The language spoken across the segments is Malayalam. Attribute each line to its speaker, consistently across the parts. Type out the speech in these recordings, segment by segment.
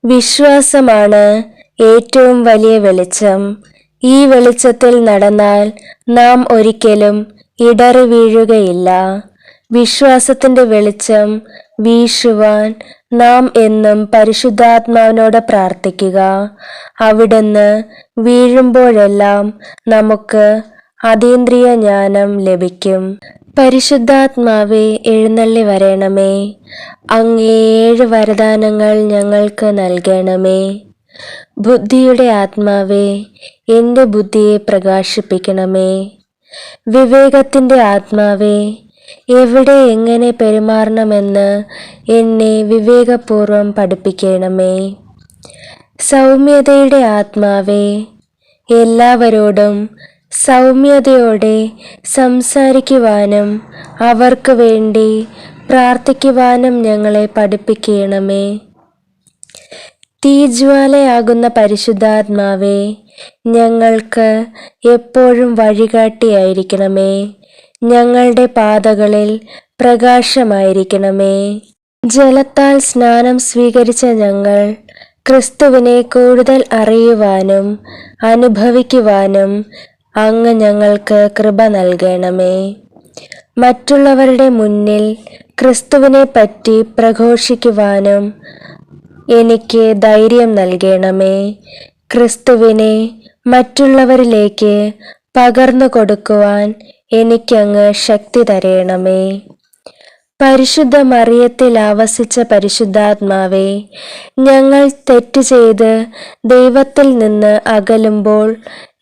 Speaker 1: വിശ്വാസമാണ് ഏറ്റവും വലിയ വെളിച്ചം. ഈ വെളിച്ചത്തിൽ നടന്നാൽ നാം ഒരിക്കലും ഇടറി വീഴുകയില്ല. വിശ്വാസത്തിന്റെ വെളിച്ചം വീശുവാൻ നാം എന്നും പരിശുദ്ധാത്മാവിനോട് പ്രാർത്ഥിക്കുക. അവിടുന്ന് വീഴുമ്പോഴെല്ലാം നമുക്ക് അതീന്ദ്രിയ ജ്ഞാനം ലഭിക്കും. പരിശുദ്ധാത്മാവേ, എഴുന്നള്ളി വരണമേ. അങ്ങേ 7 വരദാനങ്ങൾ ഞങ്ങൾക്ക് നൽകണമേ. ബുദ്ധിയുടെ ആത്മാവേ, എൻ്റെ ബുദ്ധിയെ പ്രകാശിപ്പിക്കണമേ. വിവേകത്തിൻ്റെ ആത്മാവേ, എവിടെ എങ്ങനെ പെരുമാറണമെന്ന് എന്നെ വിവേകപൂർവം പഠിപ്പിക്കണമേ. സൗമ്യതയുടെ ആത്മാവേ, എല്ലാവരോടും സൗമ്യതയോടെ സംസാരിക്കുവാനും അവർക്ക് വേണ്ടി പ്രാർത്ഥിക്കുവാനും ഞങ്ങളെ പഠിപ്പിക്കണമേ. തീജ്വാലയാകുന്ന പരിശുദ്ധാത്മാവേ, ഞങ്ങൾക്ക് എപ്പോഴും വഴികാട്ടിയായിരിക്കണമേ. ഞങ്ങളുടെ പാതകളിൽ പ്രകാശമായിരിക്കണമേ. ജലത്താൽ സ്നാനം സ്വീകരിച്ച ഞങ്ങൾ ക്രിസ്തുവിനെ കൂടുതൽ അറിയുവാനും അനുഭവിക്കുവാനും അങ്ങ് ഞങ്ങൾക്ക് കൃപ നൽകണമേ. മറ്റുള്ളവരുടെ മുന്നിൽ ക്രിസ്തുവിനെ പറ്റി പ്രഘോഷിക്കുവാനും എനിക്ക് ധൈര്യം നൽകണമേ. ക്രിസ്തുവിനെ മറ്റുള്ളവരിലേക്ക് പകർന്നു കൊടുക്കുവാൻ എനിക്കങ്ങ് ശക്തി തരണമേ. പരിശുദ്ധ മറിയത്തിൽ ആവസിച്ച പരിശുദ്ധാത്മാവേ, ഞങ്ങൾ തെറ്റ് ചെയ്ത് ദൈവത്തിൽ നിന്ന് അകലുമ്പോൾ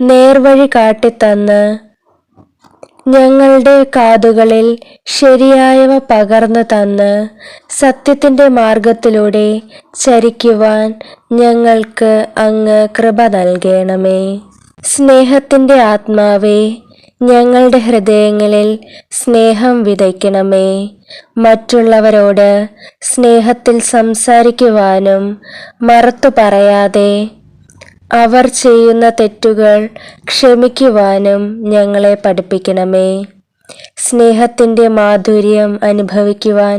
Speaker 1: നേർവഴി കാട്ടിത്തന്ന് ഞങ്ങളുടെ കാതുകളിൽ ശരിയായവ പകർന്നു തന്ന് സത്യത്തിൻ്റെ മാർഗത്തിലൂടെ ചരിക്കുവാൻ ഞങ്ങൾക്ക് അങ്ങ് കൃപ നൽകണമേ. സ്നേഹത്തിൻ്റെ ആത്മാവേ, ഞങ്ങളുടെ ഹൃദയങ്ങളിൽ സ്നേഹം വിതയ്ക്കണമേ. മറ്റുള്ളവരോട് സ്നേഹത്തിൽ സംസാരിക്കുവാനും മറുത്തു പറയാതെ അവർ ചെയ്യുന്ന തെറ്റുകൾ ക്ഷമിക്കുവാനും ഞങ്ങളെ പഠിപ്പിക്കണമേ. സ്നേഹത്തിൻ്റെ മാധുര്യം അനുഭവിക്കുവാൻ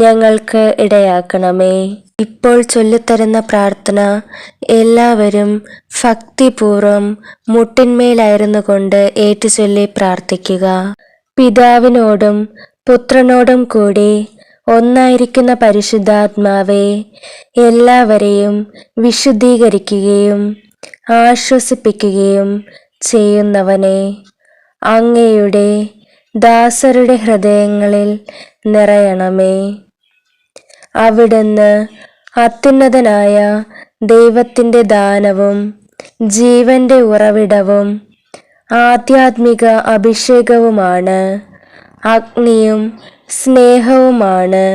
Speaker 1: ഞങ്ങൾക്ക് ഇടയാക്കണമേ. ഇപ്പോൾ ചൊല്ലിത്തരുന്ന പ്രാർത്ഥന എല്ലാവരും ഭക്തിപൂർവം മുട്ടിന്മേലായിരുന്നു കൊണ്ട് ഏറ്റുചൊല്ലി പ്രാർത്ഥിക്കുക. പിതാവിനോടും പുത്രനോടും കൂടി ഒന്നായിരിക്കുന്ന പരിശുദ്ധാത്മാവേ, എല്ലാവരെയും വിശുദ്ധീകരിക്കുകയും ആശ്വസിപ്പിക്കുകയും ചെയ്യുന്നവനെ, അങ്ങയുടെ ദാസരുടെ ഹൃദയങ്ങളിൽ നിറയണമേ. അവിടുന്ന് അത്യുന്നതനായ ദൈവത്തിൻ്റെ ദാനവും ജീവന്റെ ഉറവിടവും ആധ്യാത്മിക അഭിഷേകവുമാണ്. അഗ്നിയും സ്നേഹവുമാണ്.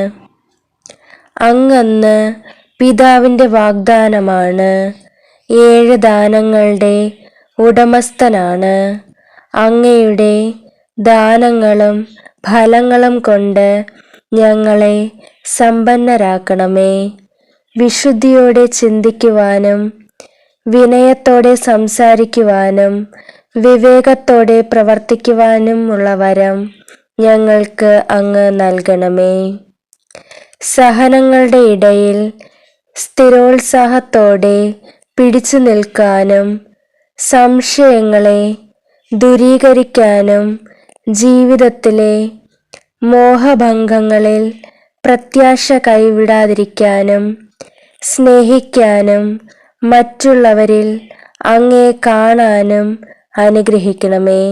Speaker 1: അങ്ങന്ന് പിതാവിൻ്റെ വാഗ്ദാനമാണ്. 7 ദാനങ്ങളുടെ ഉടമസ്ഥനാണ്. അങ്ങയുടെ ദാനങ്ങളും ഫലങ്ങളും കൊണ്ട് ഞങ്ങളെ സമ്പന്നരാക്കണമേ. വിശുദ്ധിയോടെ ചിന്തിക്കുവാനും വിനയത്തോടെ സംസാരിക്കുവാനും വിവേകത്തോടെ പ്രവർത്തിക്കുവാനുമുള്ള വരം ഞങ്ങൾക്ക് അങ്ങ് നൽകണമേ. സഹനങ്ങളുടെ ഇടയിൽ സ്ഥിരോത്സാഹത്തോടെ പിടിച്ചു നിൽക്കാനും സംശയങ്ങളെ ദൂരീകരിക്കാനും ജീവിതത്തിലെ മോഹഭംഗങ്ങളിൽ പ്രത്യാശ കൈവിടാതിരിക്കാനും സ്നേഹിക്കാനും മറ്റുള്ളവരിൽ അങ്ങേ കാണാനും അനുഗ്രഹിക്കണമേ.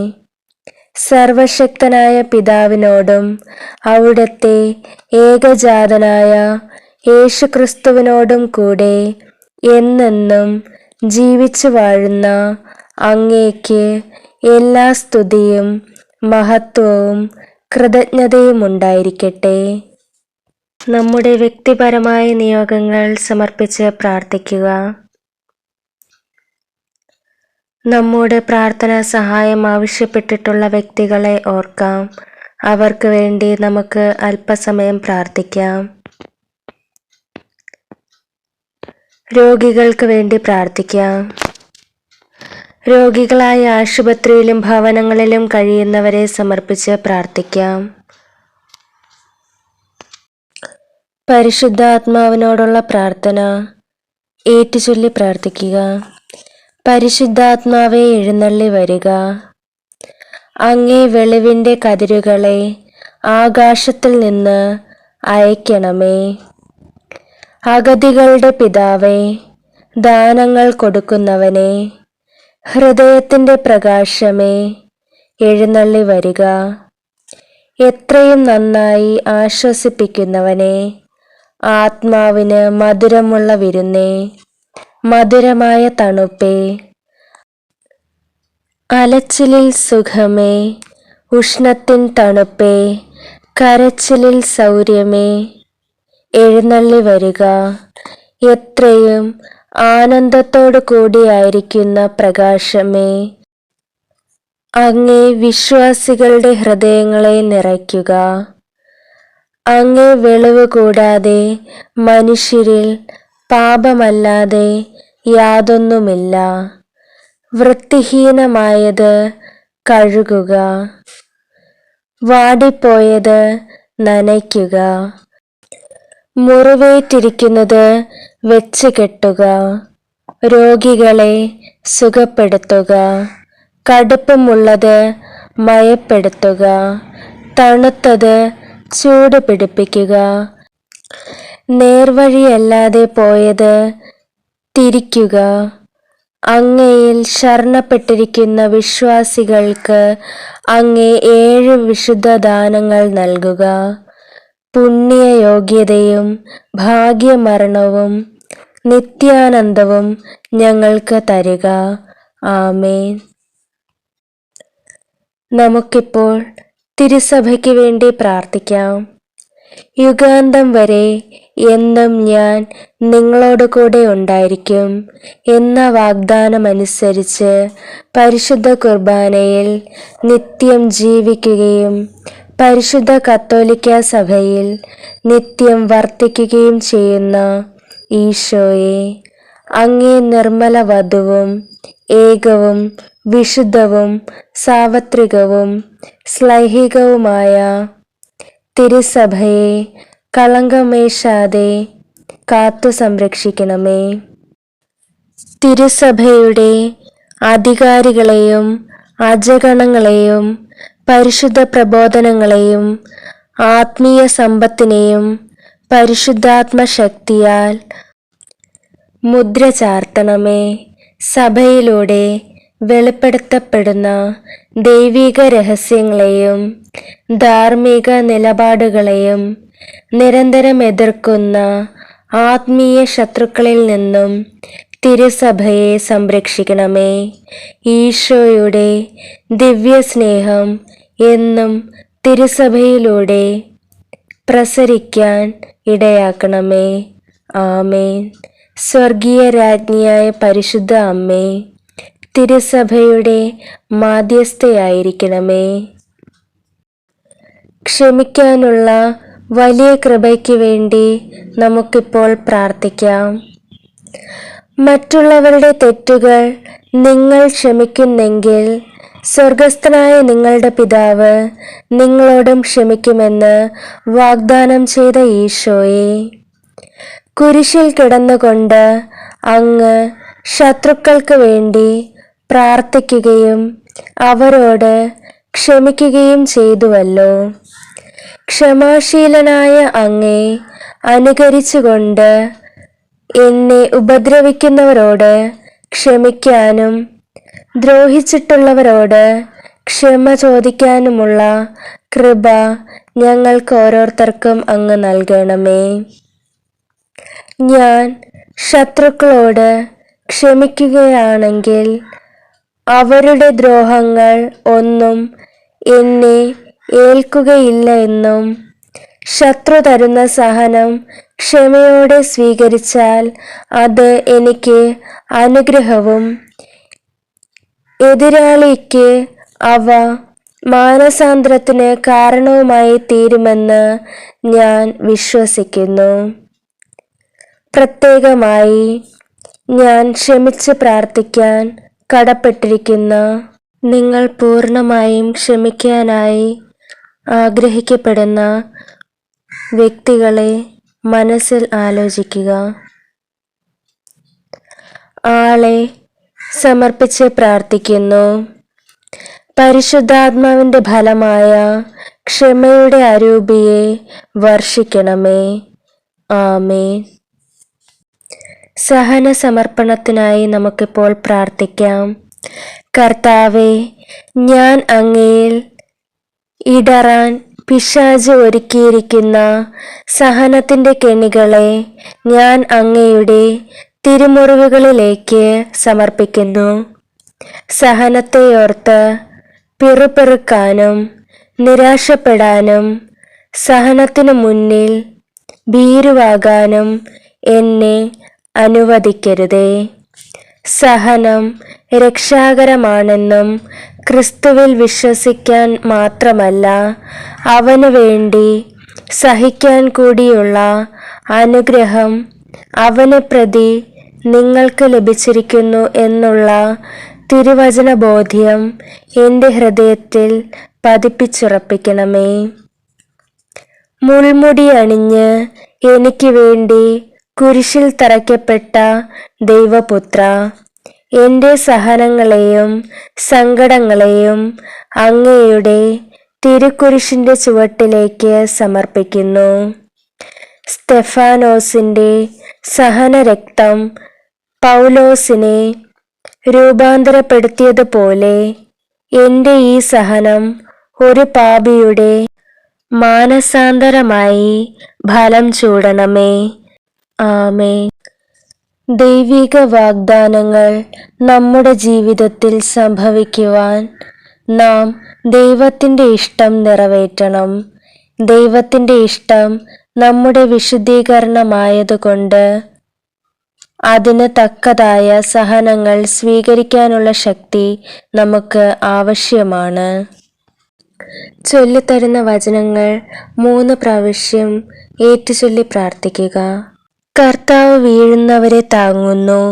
Speaker 1: സർവശക്തനായ പിതാവിനോടും അവിടുത്തെ ഏകജാതനായ യേശുക്രിസ്തുവിനോടും കൂടെ എന്നെന്നും ജീവിച്ചു വാഴുന്ന അങ്ങേക്ക് എല്ലാ സ്തുതിയും മഹത്വവും കൃതജ്ഞതയും ഉണ്ടായിരിക്കട്ടെ. നമ്മുടെ വ്യക്തിപരമായ നിയോഗങ്ങൾ സമർപ്പിച്ച് പ്രാർത്ഥിക്കുക. നമ്മോട് പ്രാർത്ഥനാ സഹായം ആവശ്യപ്പെട്ടിട്ടുള്ള വ്യക്തികളെ ഓർക്കാം. അവർക്ക് വേണ്ടി നമുക്ക് അല്പസമയം പ്രാർത്ഥിക്കാം. രോഗികൾക്ക് വേണ്ടി പ്രാർത്ഥിക്കാം. രോഗികളായ ആശുപത്രിയിലും ഭവനങ്ങളിലും കഴിയുന്നവരെ സമർപ്പിച്ച് പ്രാർത്ഥിക്കാം. പരിശുദ്ധാത്മാവിനോടുള്ള പ്രാർത്ഥന. ഏറ്റുചൊല്ലി പ്രാർത്ഥിക്കുക. പരിശുദ്ധാത്മാവേ, എഴുന്നള്ളി വരിക. അങ്ങേ വെളിവിൻ്റെ കതിരുകളെ ആകാശത്തിൽ നിന്ന് അയക്കണമേ. അഗതികളുടെ പിതാവേ, ദാനങ്ങൾ കൊടുക്കുന്നവനെ, ഹൃദയത്തിൻ്റെ പ്രകാശമേ, എഴുന്നള്ളി വരിക. എത്രയും നന്നായി ആശ്വസിപ്പിക്കുന്നവനെ, ആത്മാവിന് മധുരമുള്ള വിരുന്നേ, മധുരമായ തണുപ്പേ, അലച്ചിലിൽ സുഖമേ, ഉഷ്ണത്തിൻ തണുപ്പേ, കരച്ചിലിൽ സൗര്യമേ, എഴുന്നള്ളി വരിക. എത്രയും ആനന്ദത്തോടു കൂടിയായിരിക്കുന്ന പ്രകാശമേ, അങ്ങേ വിശ്വാസികളുടെ ഹൃദയങ്ങളെ നിറയ്ക്കുക. അങ്ങേ വെളിവ് കൂടാതെ മനുഷ്യരിൽ പാപമല്ലാതെ യാതൊന്നുമില്ല. വൃത്തിഹീനമായത് കഴുകുക, വാടിപ്പോയത് നനയ്ക്കുക, മുറിവേറ്റിരിക്കുന്നത് വെച്ച് കെട്ടുക, രോഗികളെ സുഖപ്പെടുത്തുക, കടുപ്പമുള്ളത് മയപ്പെടുത്തുക, തണുത്തത് ചൂട് പിടിപ്പിക്കുക, നേർവഴിയല്ലാതെ പോയത് തിരിക്കുക. അങ്ങയിൽ ശരണപ്പെട്ടിരിക്കുന്ന വിശ്വാസികൾക്ക് അങ്ങേ 7 വിശുദ്ധ ദാനങ്ങൾ നൽകുക. പുണ്യയോഗ്യതയും ഭാഗ്യമരണവും നിത്യാനന്ദവും ഞങ്ങൾക്ക് തരിക. ആമേൻ. നമുക്കിപ്പോൾ തിരുസഭയ്ക്ക് വേണ്ടി പ്രാർത്ഥിക്കാം. യുഗാന്തം വരെ എന്നും ഞാൻ നിങ്ങളോട് കൂടെ ഉണ്ടായിരിക്കും എന്ന വാഗ്ദാനമനുസരിച്ച് പരിശുദ്ധ കുർബാനയിൽ നിത്യം ജീവിക്കുകയും പരിശുദ്ധ കത്തോലിക്ക സഭയിൽ നിത്യം വർത്തിക്കുകയും ചെയ്യുന്ന ഈശോയെ, അങ്ങേ നിർമ്മല വധുവും ഏകവും വിശുദ്ധവും സാർവത്രികവും ശ്ലൈഹികവുമായ തിരുസഭയെ കളങ്കമേശാതെ കാത്തു സംരക്ഷിക്കണമേ. തിരുസഭയുടെ അധികാരികളെയും അജഗണങ്ങളെയും പരിശുദ്ധ പ്രബോധനങ്ങളെയും ആത്മീയ സമ്പത്തിനെയും പരിശുദ്ധാത്മശക്തിയാൽ മുദ്ര ചാർത്തണമേ. സഭയിലൂടെ വെളിപ്പെടുത്തപ്പെടുന്ന ദൈവിക രഹസ്യങ്ങളെയും ധാർമ്മിക നിലപാടുകളെയും നിരന്തരം എതിർക്കുന്ന ആത്മീയ ശത്രുക്കളിൽ നിന്നും തിരുസഭയെ സംരക്ഷിക്കണമേ. ഈശോയുടെ ദിവ്യസ്നേഹം എന്നും തിരുസഭയിലൂടെ പ്രസരിക്കാൻ ഇടയാക്കണമേ. ആമേൻ. സ്വർഗീയ രാജ്ഞിയായ പരിശുദ്ധ അമ്മേ, തിരുസഭയുടെ മാധ്യസ്ഥയായിരിക്കണമേ. ക്ഷമിക്കാനുള്ള വലിയ കൃപയ്ക്ക് വേണ്ടി നമുക്കിപ്പോൾ പ്രാർത്ഥിക്കാം. മറ്റുള്ളവരുടെ തെറ്റുകൾ നിങ്ങൾ ക്ഷമിക്കുന്നെങ്കിൽ സ്വർഗസ്ഥനായ നിങ്ങളുടെ പിതാവ് നിങ്ങളോടും ക്ഷമിക്കുമെന്ന് വാഗ്ദാനം ചെയ്ത ഈശോയെ, കുരിശിൽ കിടന്നുകൊണ്ട് അങ്ങ് ശത്രുക്കൾക്ക് വേണ്ടി പ്രാർത്ഥിക്കുകയും അവരോട് ക്ഷമിക്കുകയും ചെയ്തുവല്ലോ. ക്ഷമാശീലനായ അങ്ങേ അനുകരിച്ചുകൊണ്ട് എന്നെ ഉപദ്രവിക്കുന്നവരോട് ക്ഷമിക്കാനും ദ്രോഹിച്ചിട്ടുള്ളവരോട് ക്ഷമ ചോദിക്കാനുമുള്ള കൃപ ഞങ്ങൾക്ക് ഓരോരുത്തർക്കും അങ്ങ് നൽകണമേ. ഞാൻ ശത്രുക്കളോട് ക്ഷമിക്കുകയാണെങ്കിൽ അവരുടെ ദ്രോഹങ്ങൾ ഒന്നും എന്നെ ഏൽക്കുകയില്ല എന്നും, ശത്രു തരുന്ന സഹനം ക്ഷമയോടെ സ്വീകരിച്ചാൽ അത് എനിക്ക് അനുഗ്രഹവും എതിരാളിക്ക് അവ മാനസാന്തരത്തിന് കാരണവുമായി തീരുമെന്ന് ഞാൻ വിശ്വസിക്കുന്നു. പ്രത്യേകമായി ഞാൻ ക്ഷമിച്ച് പ്രാർത്ഥിക്കാൻ കടപ്പെട്ടിരിക്കുന്ന നിങ്ങൾ പൂർണ്ണമായും ക്ഷമിക്കാനായി ആഗ്രഹിക്കപ്പെടുന്ന വ്യക്തികളെ മനസ്സിൽ ആലോചിക്കുക. ആളെ സമർപ്പിച്ച് പ്രാർത്ഥിക്കുന്നു. പരിശുദ്ധാത്മാവിന്റെ ഫലമായ ക്ഷമയുടെ അരൂപിയെ വർഷിക്കണമേ. ആമേൻ. സഹന സമർപ്പണത്തിനായി നമുക്കിപ്പോൾ പ്രാർത്ഥിക്കാം. കർത്താവേ, ഞാൻ അങ്ങയിൽ ഇടറാൻ പിശാച് ഒരുക്കിയിരിക്കുന്ന സഹനത്തിന്റെ കെണികളെ ഞാൻ അങ്ങയുടെ തിരുമുറിവുകളിലേക്ക് സമർപ്പിക്കുന്നു. സഹനത്തെയോർത്ത് പിറുപിറുക്കാനും നിരാശപ്പെടാനും സഹനത്തിനു മുന്നിൽ ഭീരുവാകാനും എന്നെ അനുവദിക്കരുതേ. സഹനം രക്ഷാകരമാണെന്നും ക്രിസ്തുവിൽ വിശ്വസിക്കാൻ മാത്രമല്ല, അവനു വേണ്ടി സഹിക്കാൻ കൂടിയുള്ള അനുഗ്രഹം അവനെ പ്രതി നിങ്ങൾക്ക് ലഭിച്ചിരിക്കുന്നു എന്നുള്ള തിരുവചന ബോധ്യം എൻ്റെ ഹൃദയത്തിൽ പതിപ്പിച്ചുറപ്പിക്കണമേ. മുൾമുടി അണിഞ്ഞ് എനിക്ക് വേണ്ടി കുരിശിൽ തറയ്ക്കപ്പെട്ട ദൈവപുത്ര, എൻ്റെ സഹനങ്ങളെയും സങ്കടങ്ങളെയും അങ്ങയുടെ തിരുക്കുരിശിൻ്റെ ചുവട്ടിലേക്ക് സമർപ്പിക്കുന്നു. സ്തെഫാനോസിൻ്റെ സഹനരക്തം പൗലോസിനെ രൂപാന്തരപ്പെടുത്തിയതുപോലെ എൻ്റെ ഈ സഹനം ഒരു പാപിയുടെ മാനസാന്തരമായി ഫലം ചൂടണമേ. ആമേൻ. ദൈവിക വാഗ്ദാനങ്ങൾ നമ്മുടെ ജീവിതത്തിൽ സംഭവിക്കുവാൻ നാം ദൈവത്തിൻ്റെ ഇഷ്ടം നിറവേറ്റണം. ദൈവത്തിൻ്റെ ഇഷ്ടം നമ്മുടെ വിശുദ്ധീകരണമായതുകൊണ്ട് അതിന് തക്കതായ സഹനങ്ങൾ സ്വീകരിക്കാനുള്ള ശക്തി നമുക്ക് ആവശ്യമാണ്. ചൊല്ലിത്തരുന്ന വചനങ്ങൾ 3 പ്രാവശ്യം ഏറ്റുചൊല്ലി പ്രാർത്ഥിക്കുക. കർത്താവ് വീഴുന്നവരെ താങ്ങുന്നു,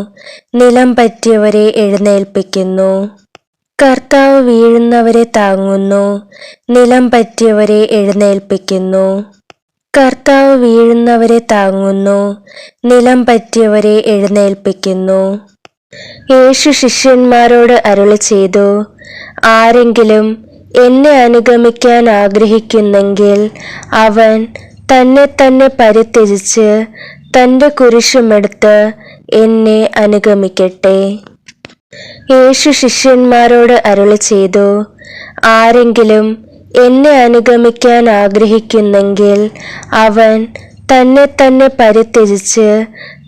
Speaker 1: നിലം പറ്റിയവരെ എഴുന്നേൽപ്പിക്കുന്നു. കർത്താവ് വീഴുന്നവരെ താങ്ങുന്നു, നിലം പറ്റിയവരെ എഴുന്നേൽപ്പിക്കുന്നു. കർത്താവ് വീഴുന്നവരെ താങ്ങുന്നു, നിലം പറ്റിയവരെ എഴുന്നേൽപ്പിക്കുന്നു. യേശു ശിഷ്യന്മാരോട് അരുളി ചെയ്തു, ആരെങ്കിലും എന്നെ അനുഗമിക്കാൻ ആഗ്രഹിക്കുന്നെങ്കിൽ അവൻ തന്നെ തന്നെ പരിത്യജിച്ച് തൻ്റെ കുരിശുമെടുത്ത് എന്നെ അനുഗമിക്കട്ടെ. യേശു ശിഷ്യന്മാരോട് അരുളി ചെയ്തു, ആരെങ്കിലും എന്നെ അനുഗമിക്കാൻ ആഗ്രഹിക്കുന്നെങ്കിൽ അവൻ തന്നെ തന്നെ പരിത്യജിച്ച്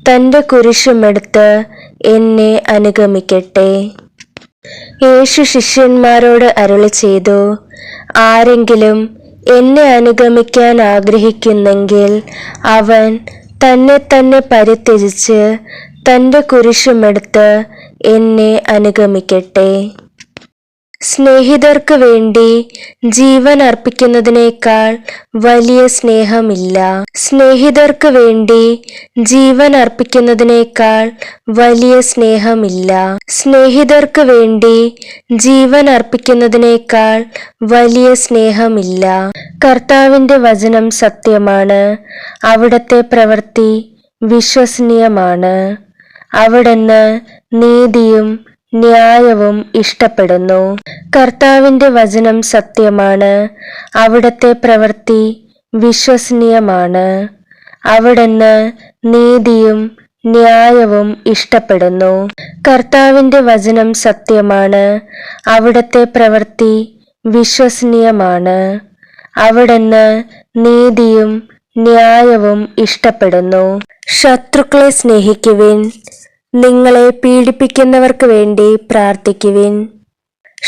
Speaker 1: തൻ്റെ കുരിശുമെടുത്ത് എന്നെ അനുഗമിക്കട്ടെ. യേശു ശിഷ്യന്മാരോട് അരുളി ചെയ്തു, ആരെങ്കിലും എന്നെ അനുഗമിക്കാൻ ആഗ്രഹിക്കുന്നെങ്കിൽ അവൻ തന്നെ തന്നെ പരിത്യജിച്ച് തൻ്റെ കുരിശുമെടുത്ത് എന്നെ അനുഗമിക്കട്ടെ. സ്നേഹിതർക്ക് വേണ്ടി ജീവൻ അർപ്പിക്കുന്നതിനേക്കാൾ വലിയ സ്നേഹമില്ല. സ്നേഹിതർക്ക് വേണ്ടി ജീവൻ അർപ്പിക്കുന്നതിനേക്കാൾ വലിയ സ്നേഹമില്ല. സ്നേഹിതർക്ക് വേണ്ടി ജീവൻ അർപ്പിക്കുന്നതിനേക്കാൾ വലിയ സ്നേഹമില്ല. കർത്താവിൻ്റെ വചനം സത്യമാണ്, അവിടുത്തെ പ്രവൃത്തി വിശ്വസനീയമാണ്. അവിടുന്ന് നീതിയും ന്യായവും ഇഷ്ടപ്പെടുന്നു. കർത്താവിൻ്റെ വചനം സത്യമാണ്, അവിടുത്തെ പ്രവൃത്തി വിശ്വസനീയമാണ്. അവിടുന്ന് നീതിയും ന്യായവും ഇഷ്ടപ്പെടുന്നു. കർത്താവിൻ്റെ വചനം സത്യമാണ്, അവിടുത്തെ പ്രവൃത്തി വിശ്വസനീയമാണ്. അവിടുന്ന് നീതിയും ന്യായവും ഇഷ്ടപ്പെടുന്നു. ശത്രുക്കളെ സ്നേഹിക്കുവിൻ, നിങ്ങളെ പീഡിപ്പിക്കുന്നവർക്ക് വേണ്ടി പ്രാർത്ഥിക്കുവിൻ.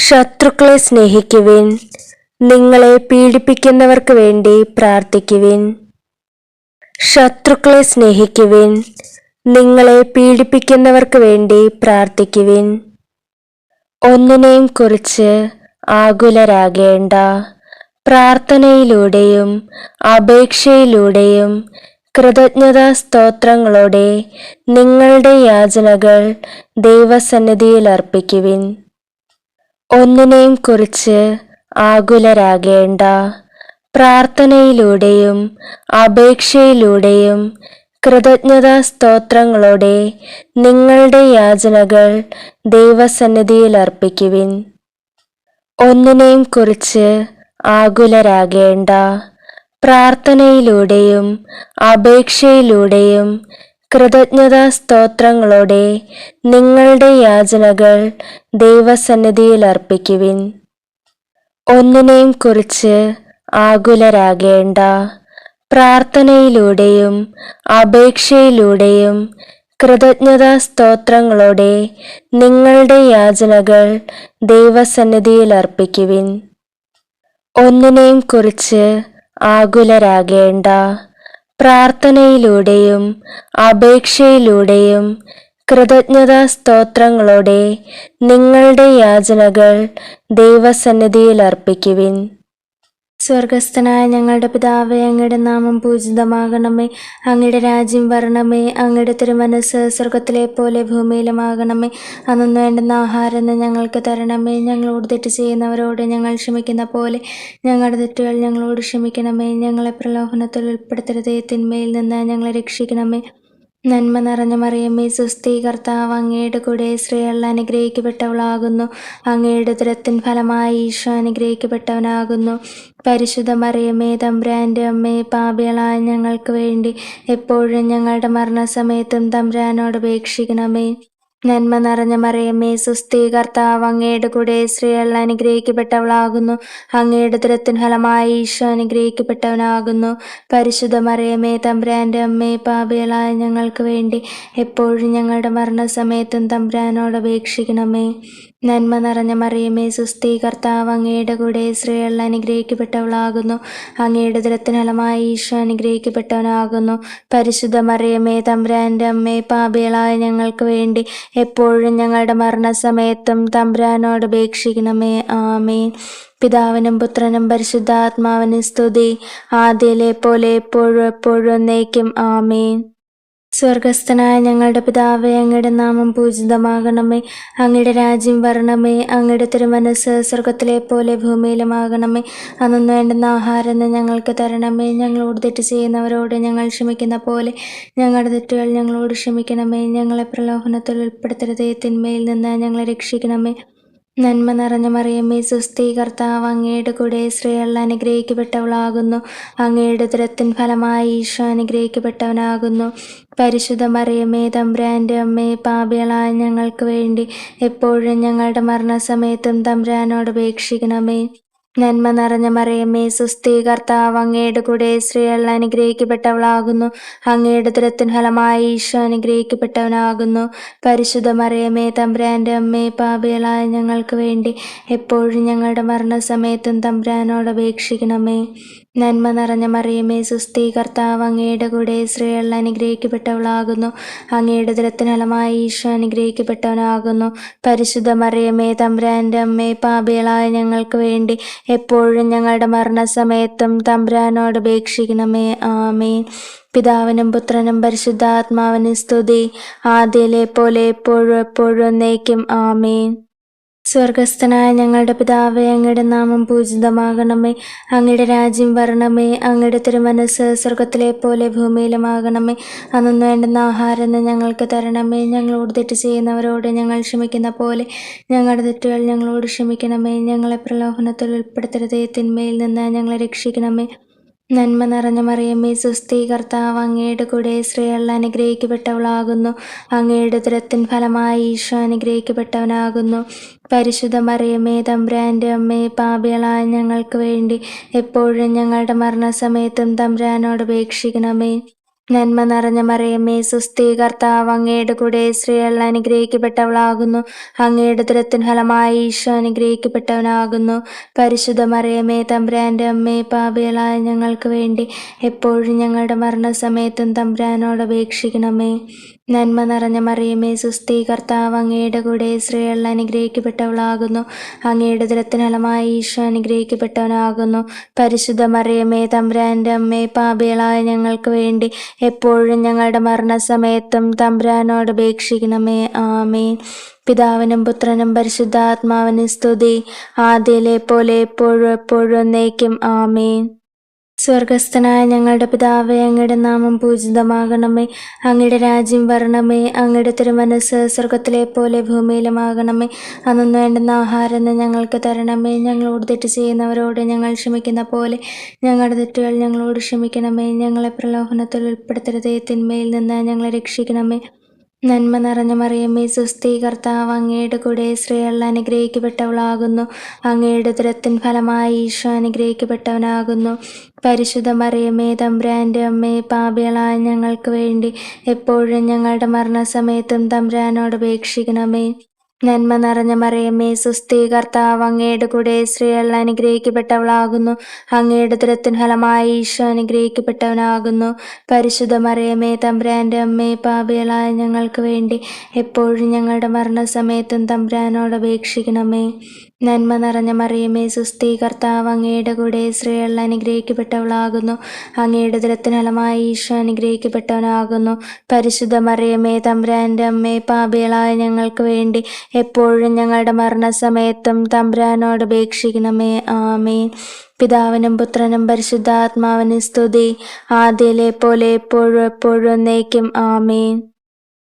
Speaker 1: ശത്രുക്കളെ സ്നേഹിക്കുവിൻ, നിങ്ങളെ പീഡിപ്പിക്കുന്നവർക്ക് വേണ്ടി പ്രാർത്ഥിക്കുവിൻ. ശത്രുക്കളെ സ്നേഹിക്കുവിൻ, നിങ്ങളെ പീഡിപ്പിക്കുന്നവർക്ക് വേണ്ടി പ്രാർത്ഥിക്കുവിൻ. ഒന്നിനെയും കുറിച്ച് ആകുലരാകേണ്ട. പ്രാർത്ഥനയിലൂടെയും അപേക്ഷയിലൂടെയും കൃതജ്ഞതാ സ്തോത്രങ്ങളോടെ നിങ്ങളുടെ യാചനകൾ ദൈവസന്നിധിയിൽ അർപ്പിക്കുവിൻ. ഒന്നിനെയും കുറിച്ച് ആകുലരാകേണ്ട. പ്രാർത്ഥനയിലൂടെയും അപേക്ഷയിലൂടെയും കൃതജ്ഞതാ സ്തോത്രങ്ങളോടെ നിങ്ങളുടെ യാചനകൾ ദൈവസന്നിധിയിൽ അർപ്പിക്കുവിൻ. ഒന്നിനെയും കുറിച്ച് ആകുലരാകേണ്ട. പ്രാർത്ഥനയിലൂടെയും അപേക്ഷയിലൂടെയും കൃതജ്ഞതാ സ്തോത്രങ്ങളോടെ നിങ്ങളുടെ യാചനകൾ ദൈവസന്നിധിയിൽ അർപ്പിക്കുവിൻ. ഒന്നിനെയും കുറിച്ച് ആകുലരാകേണ്ട. പ്രാർത്ഥനയിലൂടെയും അപേക്ഷയിലൂടെയും കൃതജ്ഞതാ സ്തോത്രങ്ങളോടെ നിങ്ങളുടെ യാചനകൾ ദൈവസന്നിധിയിൽ അർപ്പിക്കുവിൻ. ഒന്നിനെയും കുറിച്ച് ആകുലരാകേണ്ട. പ്രാർത്ഥനയിലൂടെയും അപേക്ഷയിലൂടെയും കൃതജ്ഞതാ സ്തോത്രങ്ങളോടെ നിങ്ങളുടെ യാചനകൾ ദൈവസന്നിധിയിൽ അർപ്പിക്കുവിൻ. സ്വർഗസ്ഥനായ ഞങ്ങളുടെ പിതാവേ, അങ്ങയുടെ നാമം പൂജിതമാകണമേ. അങ്ങയുടെ രാജ്യം വരണമേ. അങ്ങയുടെ തിരുമനസ്സ് സ്വർഗത്തിലെ പോലെ ഭൂമിയിലുമാകണമേ. അന്നു വേണ്ടുന്ന ആഹാരം ഞങ്ങൾക്ക് തരണമേ. ഞങ്ങളോട് തെറ്റ് ചെയ്യുന്നവരോട് ഞങ്ങൾ ക്ഷമിക്കുന്ന പോലെ ഞങ്ങളുടെ തെറ്റുകൾ ഞങ്ങളോട് ക്ഷമിക്കണമേ. ഞങ്ങളെ പ്രലോഭനത്തിൽ ഉൾപ്പെടുത്തരുതേ, തിന്മയിൽ നിന്ന് ഞങ്ങളെ രക്ഷിക്കണമേ. നന്മ നിറഞ്ഞ മറിയമേ, സ്വസ്തി, കർത്താവ് അങ്ങയുടെ കൂടെ, സ്ത്രീകൾ അനുഗ്രഹിക്കപ്പെട്ടവളാകുന്നു. അങ്ങയുടെ ഉദരത്തിൻ ഫലമായി ഈശോ അനുഗ്രഹിക്കപ്പെട്ടവനാകുന്നു. പരിശുദ്ധ മറിയമേ, തമ്പുരാൻ്റെ അമ്മേ, പാപികളായ ഞങ്ങൾക്ക് വേണ്ടി എപ്പോഴും ഞങ്ങളുടെ മരണസമയത്തും തമ്പുരാനോട് അപേക്ഷിക്കണമേ. നന്മ നിറഞ്ഞ മറിയമേ, സ്വസ്തി, കർത്താവ് അങ്ങയുടെ കൂടെ, സ്ത്രീകൾ അനുഗ്രഹിക്കപ്പെട്ടവളാകുന്നു. അങ്ങയുടെ ഉദരത്തിൻ ഫലമായി ഈശോ അനുഗ്രഹിക്കപ്പെട്ടവനാകുന്നു. പരിശുദ്ധ മറിയമേ, തമ്പുരാൻ്റെ അമ്മേ, പാപികളായ ഞങ്ങൾക്ക് വേണ്ടി എപ്പോഴും ഞങ്ങളുടെ മരണസമയത്തും തമ്പുരാനോട് അപേക്ഷിക്കണമേ. നന്മ നിറഞ്ഞ മറിയമേ, സ്വസ്തി, കർത്താവ് അങ്ങയുടെ കൂടെ, സ്ത്രീകൾ അനുഗ്രഹിക്കപ്പെട്ടവളാകുന്നു. അങ്ങയുടെ ഉദരത്തിൻ ഫലമായി ഈശോ അനുഗ്രഹിക്കപ്പെട്ടവനാകുന്നു. പരിശുദ്ധ മറിയമേ, തമ്പുരാൻ്റെ അമ്മേ, പാപികളായ ഞങ്ങൾക്ക് വേണ്ടി എപ്പോഴും ഞങ്ങളുടെ മരണസമയത്തും തമ്പുരാനോട് അപേക്ഷിക്കണമേ. ആമേൻ. പിതാവിനും പുത്രനും പരിശുദ്ധാത്മാവിനും സ്തുതി, ആദ്യയിലെ പോലെ എപ്പോഴും എപ്പോഴും എന്നേക്കും. ആമേൻ. സ്വർഗസ്ഥനായ ഞങ്ങളുടെ പിതാവേ, അങ്ങയുടെ നാമം പൂജിതമാകണമേ. അങ്ങയുടെ രാജ്യം വരണമേ. അങ്ങയുടെ തിരുമനസ്സ് സ്വർഗത്തിലെ പോലെ ഭൂമിയിലുമാകണമേ. അന്നു വേണ്ടുന്ന ആഹാരം ഞങ്ങൾക്ക് തരണമേ. ഞങ്ങളോട് തെറ്റ് ചെയ്യുന്നവരോട് ഞങ്ങൾ ക്ഷമിക്കുന്ന പോലെ ഞങ്ങളുടെ തെറ്റുകൾ ഞങ്ങളോട് ക്ഷമിക്കണമേ. ഞങ്ങളെ പ്രലോഭനത്തിൽ ഉൾപ്പെടുത്തരുതേ, തിന്മയിൽ നിന്ന് ഞങ്ങളെ രക്ഷിക്കണമേ. നന്മ നിറഞ്ഞ മറിയമേ, സ്വസ്തി, കർത്താവ് അങ്ങയുടെ കൂടെ, സ്ത്രീകൾ അനുഗ്രഹിക്കപ്പെട്ടവളാകുന്നു. അങ്ങയുടെ ഉദരത്തിൻ ഫലമായി ഈശോ അനുഗ്രഹിക്കപ്പെട്ടവനാകുന്നു. പരിശുദ്ധ മറിയമേ, തമ്പുരാൻ്റെ അമ്മേ, പാപികളായ ഞങ്ങൾക്ക് വേണ്ടി എപ്പോഴും ഞങ്ങളുടെ മരണസമയത്തും തമ്പുരാനോട് അപേക്ഷിക്കണമേ. നന്മ നിറഞ്ഞ മറിയമേ, സ്വസ്തി, കർത്താവ് അങ്ങയുടെ കൂടെ, സ്ത്രീകൾ അനുഗ്രഹിക്കപ്പെട്ടവളാകുന്നു. അങ്ങയുടെ ഉദരത്തിൻ ഫലമായി ഈശോ അനുഗ്രഹിക്കപ്പെട്ടവനാകുന്നു. പരിശുദ്ധ മറിയമേ, തമ്പുരാൻ്റെ അമ്മേ, പാപികളായ ഞങ്ങൾക്ക് വേണ്ടി എപ്പോഴും ഞങ്ങളുടെ മരണസമയത്തും തമ്പുരാനോട് അപേക്ഷിക്കണമേ. നന്മ നിറഞ്ഞ മറിയമേ, സ്വസ്തി, കർത്താവ് അങ്ങയുടെ കൂടെ, സ്ത്രീകൾ അനുഗ്രഹിക്കപ്പെട്ടവളാകുന്നു. അങ്ങയുടെ ഉദരത്തിൻ ഫലമായി ഈശോ അനുഗ്രഹിക്കപ്പെട്ടവനാകുന്നു. പരിശുദ്ധ മറിയമേ, തമ്പുരാൻ്റെ അമ്മേ, പാപികളായ ഞങ്ങൾക്ക് വേണ്ടി എപ്പോഴും ഞങ്ങളുടെ മരണസമയത്തും തമ്പുരാനോട് അപേക്ഷിക്കണമേ. ആമേൻ. പിതാവിനും പുത്രനും പരിശുദ്ധാത്മാവിനും സ്തുതി, ആദ്യയിലെ പോലെ എപ്പോഴും എപ്പോഴും എന്നേക്കും. ആമേൻ. സ്വർഗസ്ഥനായ ഞങ്ങളുടെ പിതാവേ, അങ്ങയുടെ നാമം പൂജിതമാകണമേ. അങ്ങയുടെ രാജ്യം വരണമേ. അങ്ങയുടെ തിരുമനസ്സ് സ്വർഗത്തിലെ പോലെ ഭൂമിയിലുമാകണമേ. അന്നു വേണ്ടുന്ന ആഹാരം ഞങ്ങൾക്ക് തരണമേ. ഞങ്ങളോട് തെറ്റ് ചെയ്യുന്നവരോട് ഞങ്ങൾ ക്ഷമിക്കുന്ന പോലെ ഞങ്ങളുടെ തെറ്റുകൾ ഞങ്ങളോട് ക്ഷമിക്കണമേ. ഞങ്ങളെ പ്രലോഭനത്തിൽ ഉൾപ്പെടുത്തരുതേ, തിന്മയിൽ നിന്ന് ഞങ്ങളെ രക്ഷിക്കണമേ. നന്മ നിറഞ്ഞ മറിയമേ, സ്വസ്തി, കർത്താവ് അങ്ങയുടെ കൂടെ, സ്ത്രീകൾ അനുഗ്രഹിക്കപ്പെട്ടവളാകുന്നു. അങ്ങയുടെ ഉദരത്തിൻ ഫലമായി ഈശോ അനുഗ്രഹിക്കപ്പെട്ടവനാകുന്നു. പരിശുദ്ധ മറിയമേ, തമ്പുരാൻ്റെ അമ്മേ, പാപികളായ ഞങ്ങൾക്ക് വേണ്ടി എപ്പോഴും ഞങ്ങളുടെ മരണസമയത്തും തമ്പുരാനോട് അപേക്ഷിക്കണമേ. നന്മ നിറഞ്ഞ മറിയമേ, സ്വസ്തി, കർത്താവ് അങ്ങയുടെ കൂടെ, സ്ത്രീകൾ അനുഗ്രഹിക്കപ്പെട്ടവളാകുന്നു. അങ്ങയുടെ ഉദരത്തിൻ ഫലമായി ഈശോ അനുഗ്രഹിക്കപ്പെട്ടവനാകുന്നു. പരിശുദ്ധ മറിയമേ, തമ്പുരാൻ്റെ അമ്മേ, പാപികളായ ഞങ്ങൾക്ക് വേണ്ടി എപ്പോഴും ഞങ്ങളുടെ മരണസമയത്തും തമ്പുരാനോട് അപേക്ഷിക്കണമേ. നന്മ നിറഞ്ഞ മറിയമേ, സ്വസ്തി, കർത്താവ് അങ്ങയുടെ കൂടെ, സ്ത്രീകൾ അനുഗ്രഹിക്കപ്പെട്ടവളാകുന്നു. അങ്ങയുടെ ഉദരത്തിൻ ഫലമായി ഈശോ അനുഗ്രഹിക്കപ്പെട്ടവനാകുന്നു. പരിശുദ്ധ മറിയമേ, തമ്പുരാൻ്റെ അമ്മേ, പാപികളായ ഞങ്ങൾക്ക് വേണ്ടി എപ്പോഴും ഞങ്ങളുടെ മരണസമയത്തും തമ്പുരാനോട് അപേക്ഷിക്കണമേ. ആമേൻ. പിതാവിനും പുത്രനും പരിശുദ്ധാത്മാവിനും സ്തുതി, ആദ്യയിലെ പോലെ എപ്പോഴും എപ്പോഴും എന്നേക്കും. ആമേൻ. സ്വർഗസ്ഥനായ ഞങ്ങളുടെ പിതാവേ, അങ്ങയുടെ നാമം പൂജിതമാകണമേ. അങ്ങയുടെ രാജ്യം വരണമേ. അങ്ങയുടെ തിരുമനസ്സ് സ്വർഗത്തിലെ പോലെ ഭൂമിയിലുമാകണമേ. അന്നു വേണ്ടുന്ന ആഹാരം ഇന്ന് ഞങ്ങൾക്ക് തരണമേ. ഞങ്ങളോട് തെറ്റ് ചെയ്യുന്നവരോട് ഞങ്ങൾ ക്ഷമിക്കുന്ന പോലെ ഞങ്ങളുടെ തെറ്റുകൾ ഞങ്ങളോട് ക്ഷമിക്കണമേ. ഞങ്ങളെ പ്രലോഭനത്തിൽ ഉൾപ്പെടുത്തരുതേ, തിന്മയിൽ നിന്ന് ഞങ്ങളെ രക്ഷിക്കണമേ. നന്മ നിറഞ്ഞ മറിയമേ, സ്വസ്തി, കർത്താവ് അങ്ങയുടെ കൂടെ, സ്ത്രീകൾ അനുഗ്രഹിക്കപ്പെട്ടവളാകുന്നു. അങ്ങയുടെ ഉദരത്തിൻ ഫലമായി ഈശോ അനുഗ്രഹിക്കപ്പെട്ടവനാകുന്നു. പരിശുദ്ധ മറിയമേ, തമ്പുരാൻ്റെ അമ്മേ, പാപികളായ ഞങ്ങൾക്ക് വേണ്ടി എപ്പോഴും ഞങ്ങളുടെ മരണസമയത്തും തമ്പുരാനോട് അപേക്ഷിക്കണമേ. നന്മ നിറഞ്ഞ മറിയമേ, സ്വസ്തി, കർത്താവ് അങ്ങയുടെ കൂടെ, സ്ത്രീകൾ അനുഗ്രഹിക്കപ്പെട്ടവളാകുന്നു. അങ്ങയുടെ ഉദരത്തിൻ ഫലമായി ഈശോ അനുഗ്രഹിക്കപ്പെട്ടവനാകുന്നു. പരിശുദ്ധ മറിയമേ, തമ്പുരാൻ്റെ അമ്മേ, പാപികളായ ഞങ്ങൾക്ക് വേണ്ടി എപ്പോഴും ഞങ്ങളുടെ മരണസമയത്തും തമ്പുരാനോട് അപേക്ഷിക്കണമേ. നന്മ നിറഞ്ഞ മറിയമേ, സ്വസ്തി, കർത്താവ് അങ്ങയുടെ കൂടെ, സ്ത്രീകൾ അനുഗ്രഹിക്കപ്പെട്ടവളാകുന്നു. അങ്ങയുടെ ഉദരത്തിൻ ഫലമായി ഈശോ അനുഗ്രഹിക്കപ്പെട്ടവനാകുന്നു. പരിശുദ്ധ മറിയമേ, തമ്പുരാൻ്റെ അമ്മേ, പാപികളായ ഞങ്ങൾക്ക് വേണ്ടി എപ്പോഴും ഞങ്ങളുടെ മരണസമയത്തും തമ്പുരാനോട് അപേക്ഷിക്കണമേ. ആമേൻ. പിതാവിനും പുത്രനും പരിശുദ്ധാത്മാവിനും സ്തുതി, ആദ്യയിലെ പോലെ എപ്പോഴും എപ്പോഴും എന്നേക്കും. ആമേൻ.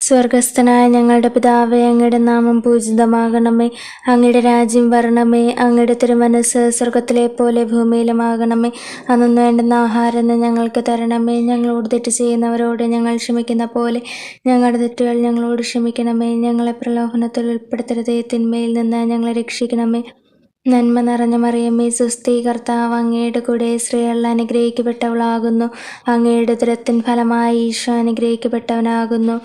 Speaker 1: സ്വർഗസ്ഥനായ ഞങ്ങളുടെ പിതാവേ, അങ്ങയുടെ നാമം പൂജിതമാകണമേ. അങ്ങയുടെ രാജ്യം വരണമേ. അങ്ങയുടെ തിരുമനസ്സ് സ്വർഗത്തിലെ പോലെ ഭൂമിയിലുമാകണമേ. അന്നു വേണ്ടുന്ന ആഹാരം ഇന്ന് ഞങ്ങൾക്ക് തരണമേ. ഞങ്ങളോട് തെറ്റ് ചെയ്യുന്നവരോട് ഞങ്ങൾ ക്ഷമിക്കുന്ന പോലെ ഞങ്ങളുടെ തെറ്റുകൾ ഞങ്ങളോട് ക്ഷമിക്കണമേ. ഞങ്ങളെ പ്രലോഭനത്തിൽ ഉൾപ്പെടുത്തരുതേ, തിന്മയിൽ നിന്ന് ഞങ്ങളെ രക്ഷിക്കണമേ. നന്മ നിറഞ്ഞ മറിയമേ, സ്വസ്തി, കർത്താവ് അങ്ങയുടെ കൂടെ, സ്ത്രീകൾ അനുഗ്രഹിക്കപ്പെട്ടവളാകുന്നു. അങ്ങയുടെ ഉദരത്തിൻ ഫലമായി ഈശോ അനുഗ്രഹിക്കപ്പെട്ടവനാകുന്നു.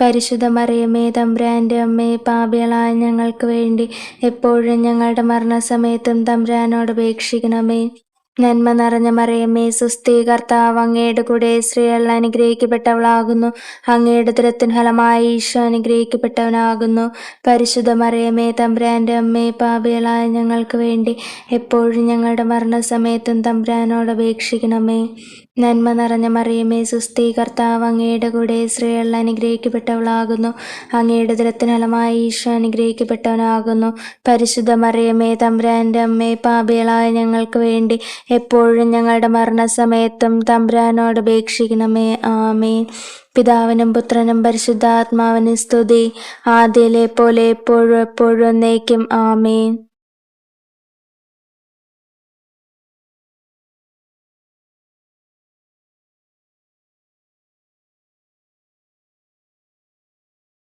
Speaker 1: പരിശുദ്ധ മറിയമേ, തമ്പുരാൻ്റെ അമ്മേ, പാപികളായ ഞങ്ങൾക്ക് വേണ്ടി എപ്പോഴും ഞങ്ങളുടെ മരണസമയത്തും തമ്പുരാനോട് അപേക്ഷിക്കണമേ. നന്മ നിറഞ്ഞ മറിയമേ, സ്വസ്തി, കർത്താവ് അങ്ങയുടെ കൂടെ, സ്ത്രീകൾ അനുഗ്രഹിക്കപ്പെട്ടവളാകുന്നു. അങ്ങയുടെ ഉദരത്തിൻ ഫലമായി ഈശോ അനുഗ്രഹിക്കപ്പെട്ടവനാകുന്നു. പരിശുദ്ധ മറിയമേ, തമ്പുരാൻ്റെ അമ്മേ, പാപികളായ ഞങ്ങൾക്ക് വേണ്ടി എപ്പോഴും ഞങ്ങളുടെ മരണസമയത്തും തമ്പുരാനോട് അപേക്ഷിക്കണമേ. നന്മ നിറഞ്ഞ മറിയമേ, സ്വസ്തി, കർത്താവ് അങ്ങയുടെ കൂടെ, സ്ത്രീകൾ അനുഗ്രഹിക്കപ്പെട്ടവളാകുന്നു. അങ്ങയുടെ ഉദരത്തിൻ ഫലമായി ഈശോ അനുഗ്രഹിക്കപ്പെട്ടവനാകുന്നു. പരിശുദ്ധ മറിയമേ, തമ്പുരാൻ്റെ അമ്മേ, പാപികളായ ഞങ്ങൾക്ക് വേണ്ടി എപ്പോഴും ഞങ്ങളുടെ മരണസമയത്തും തമ്പുരാനോട് അപേക്ഷിക്കണമേ. ആമേൻ. പിതാവിനും പുത്രനും പരിശുദ്ധാത്മാവിനും സ്തുതി, ആദ്യയിലെ പോലെ എപ്പോഴും എപ്പോഴും എന്നേക്കും. ആമേൻ.